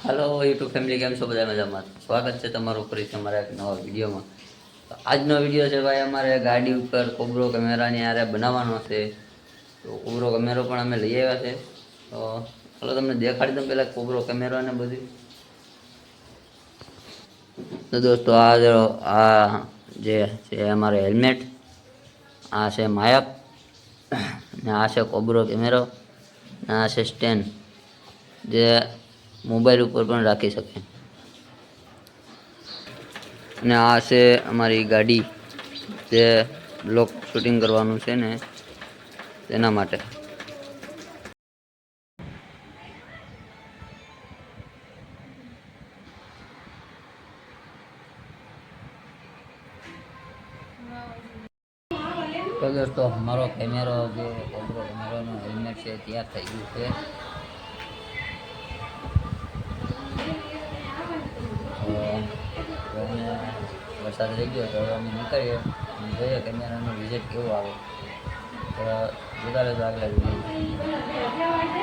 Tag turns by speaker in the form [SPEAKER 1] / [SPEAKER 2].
[SPEAKER 1] હાલો YouTube family, કેમ છો બધા? મજામાં? સ્વાગત છે તમારું ફરીથી અમારા એક નવા વિડીયોમાં. તો આજનો વિડીયો છે ભાઈ, અમારે ગાડી ઉપર કોબ્રો કેમેરાની આરે બનાવવાનો છે. તો કોબ્રો કેમેરો પણ અમે લઈ આવ્યા છે. તો ચાલો તમને દેખાડી દઉં પહેલાં કોબ્રો કેમેરો ને બધું. તો દોસ્તો આ જે છે અમારે હેલ્મેટ, આ છે માયક, ને આ છે કોબ્રો કેમેરો, ને આ છે સ્ટેન્ડ જે મોબાઈલ ઉપર પણ રાખી શકે. અને આ છે અમારી ગાડી જે બ્લોગ શૂટિંગ કરવાનું છે ને તેના માટે. તો દોસ્તો અમારો કેમેરો જે કોબ્રો કેમેરોનો હેલ્મેટ છે તૈયાર થઈ ગયું છે. વરસાદ રહી ગયો તો અમે નીકળીએ અને જોઈએ કેમેરાનું રિઝલ્ટ કેવું આવે. તો જોતા રહેજો આગલા વિડીયો.